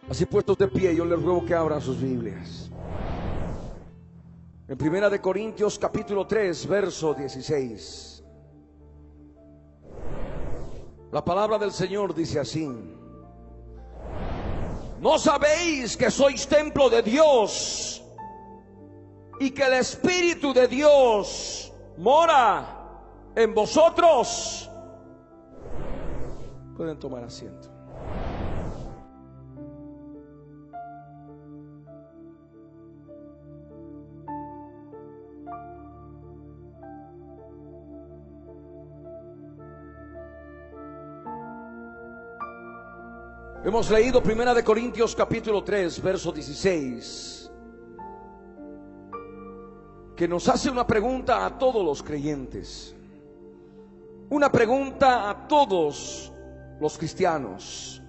Así puestos de pie, yo les ruego que abran sus Biblias. En 1 Corintios capítulo 3, verso 16. La palabra del Señor dice así: ¿no sabéis que sois templo de Dios y que el Espíritu de Dios mora en vosotros? Pueden tomar asiento. Hemos leído 1 Corintios capítulo 3, verso 16, que nos hace una pregunta a todos los creyentes, una pregunta a todos los cristianos.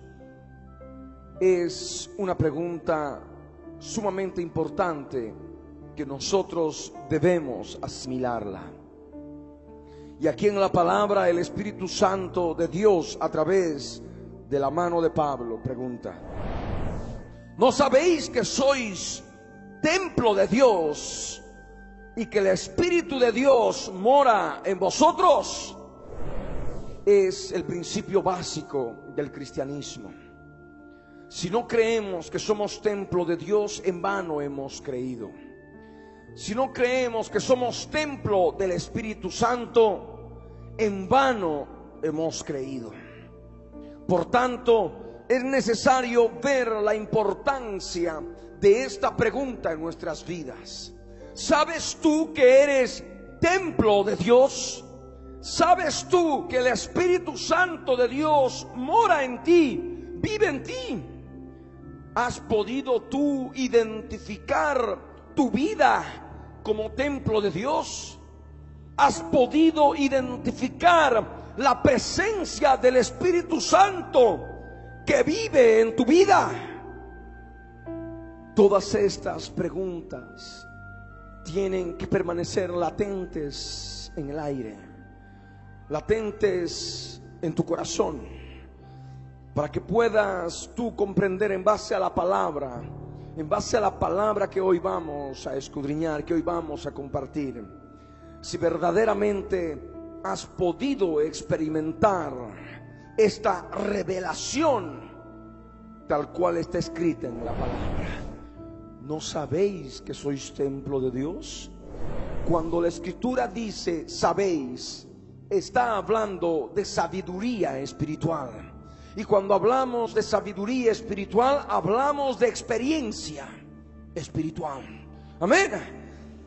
Es una pregunta sumamente importante que nosotros debemos asimilarla. Y aquí en la palabra, el Espíritu Santo de Dios, a través de la mano de Pablo, pregunta: ¿no sabéis que sois templo de Dios y que el Espíritu de Dios mora en vosotros? Es el principio básico del cristianismo. Si no creemos que somos templo de Dios, en vano hemos creído. Si no creemos que somos templo del Espíritu Santo, en vano hemos creído. Por tanto, es necesario ver la importancia de esta pregunta en nuestras vidas. ¿Sabes tú que eres templo de Dios? ¿Sabes tú que el Espíritu Santo de Dios mora en ti, vive en ti? ¿Has podido tú identificar tu vida como templo de Dios? ¿Has podido identificar la presencia del Espíritu Santo que vive en tu vida? Todas estas preguntas tienen que permanecer latentes en el aire, latentes en tu corazón, para que puedas tú comprender en base a la palabra, en base a la palabra que hoy vamos a escudriñar, que hoy vamos a compartir, si verdaderamente has podido experimentar esta revelación tal cual está escrita en la palabra. ¿No sabéis que sois templo de Dios? Cuando la Escritura dice sabéis, está hablando de sabiduría espiritual. Y cuando hablamos de sabiduría espiritual, hablamos de experiencia espiritual. Amén.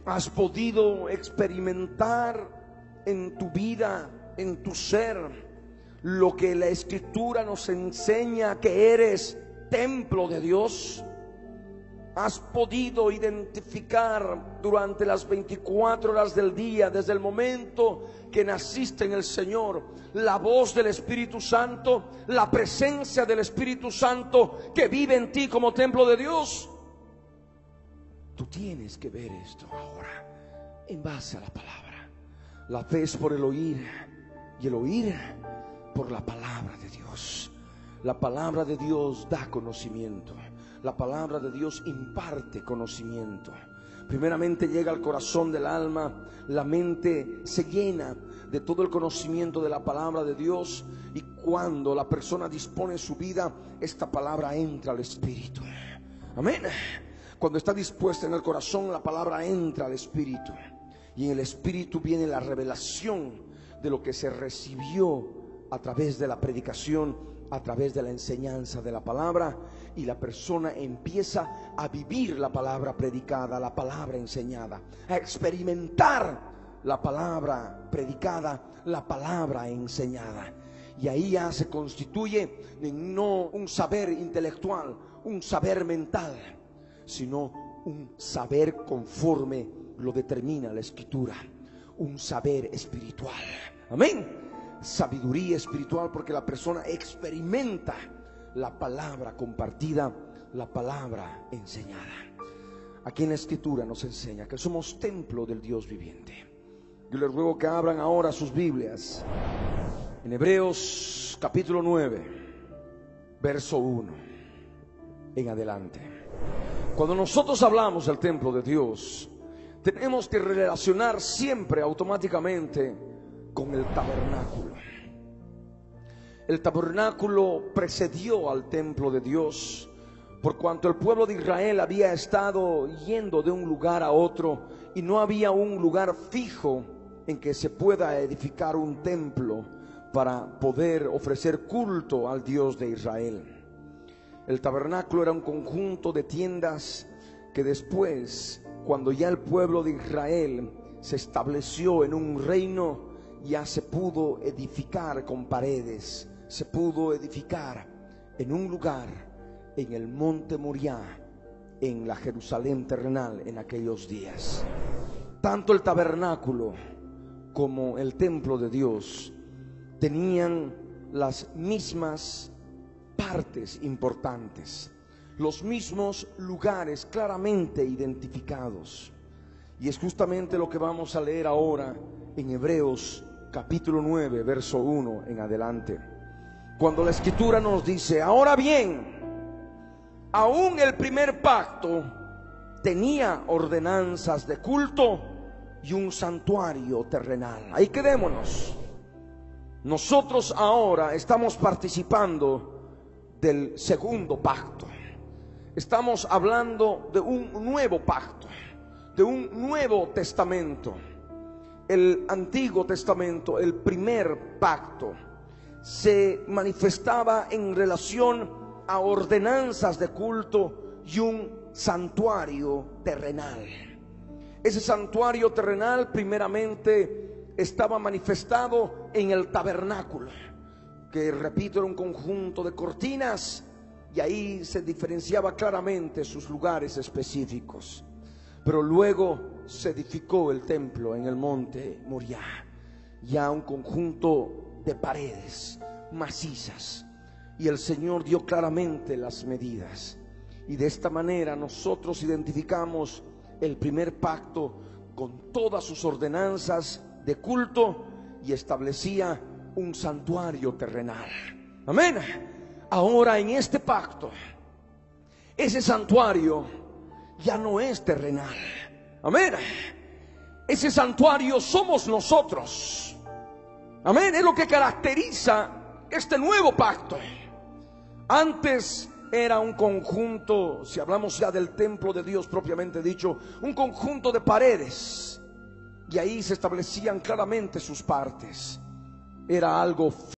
¿Has podido experimentar en tu vida, en tu ser, lo que la Escritura nos enseña, que eres templo de Dios? ¿Has podido identificar durante las 24 horas del día, desde el momento que naciste en el Señor, la voz del Espíritu Santo, la presencia del Espíritu Santo que vive en ti como templo de Dios? Tú tienes que ver esto ahora en base a la palabra. La fe es por el oír, y el oír por la palabra de Dios. La palabra de Dios da conocimiento. La palabra de Dios imparte conocimiento. Primeramente llega al corazón del alma, la mente se llena de todo el conocimiento de la palabra de Dios, y cuando la persona dispone su vida, esta palabra entra al espíritu. Amén. Cuando está dispuesta en el corazón, la palabra entra al espíritu, y en el espíritu viene la revelación de lo que se recibió a través de la predicación, a través de la enseñanza de la palabra, y la persona empieza a vivir la palabra predicada, la palabra enseñada, a experimentar la palabra predicada, la palabra enseñada. Y ahí ya se constituye no un saber intelectual, un saber mental, sino un saber conforme lo determina la Escritura, un saber espiritual. Amén. Sabiduría espiritual, porque la persona experimenta la palabra compartida, la palabra enseñada. Aquí en la Escritura nos enseña que somos templo del Dios viviente. Yo les ruego que abran ahora sus Biblias en Hebreos capítulo 9, verso 1. en adelante. Cuando nosotros hablamos del templo de Dios, tenemos que relacionar siempre automáticamente con el tabernáculo. El tabernáculo precedió al templo de Dios, por cuanto el pueblo de Israel había estado yendo de un lugar a otro y no había un lugar fijo en que se pueda edificar un templo para poder ofrecer culto al Dios de Israel. El tabernáculo era un conjunto de tiendas que después, cuando ya el pueblo de Israel se estableció en un reino, ya se pudo edificar con paredes, se pudo edificar en un lugar, en el monte Moriah, en la Jerusalén terrenal en aquellos días. Tanto el tabernáculo como el templo de Dios tenían las mismas partes importantes, los mismos lugares claramente identificados. Y es justamente lo que vamos a leer ahora en Hebreos capítulo 9, verso 1 en adelante, cuando la escritura nos dice: ahora bien, aún el primer pacto tenía ordenanzas de culto y un santuario terrenal. Ahí quedémonos. Nosotros ahora estamos participando del segundo pacto. Estamos hablando de un nuevo pacto, de un nuevo testamento. El Antiguo Testamento, el primer pacto, se manifestaba en relación a ordenanzas de culto y un santuario terrenal. Ese santuario terrenal primeramente estaba manifestado en el tabernáculo, que, repito, era un conjunto de cortinas, y ahí se diferenciaba claramente sus lugares específicos. Pero luego se edificó el templo en el monte Moriah, ya un conjunto de paredes macizas, y el Señor dio claramente las medidas, y de esta manera nosotros identificamos el primer pacto con todas sus ordenanzas de culto, y establecía un santuario terrenal. Amén. Ahora en este pacto, ese santuario ya no es terrenal. Amén. Ese santuario somos nosotros. Amén. Es lo que caracteriza este nuevo pacto. Antes era un conjunto, si hablamos ya del templo de Dios propiamente dicho, un conjunto de paredes, y ahí se establecían claramente sus partes. Era algo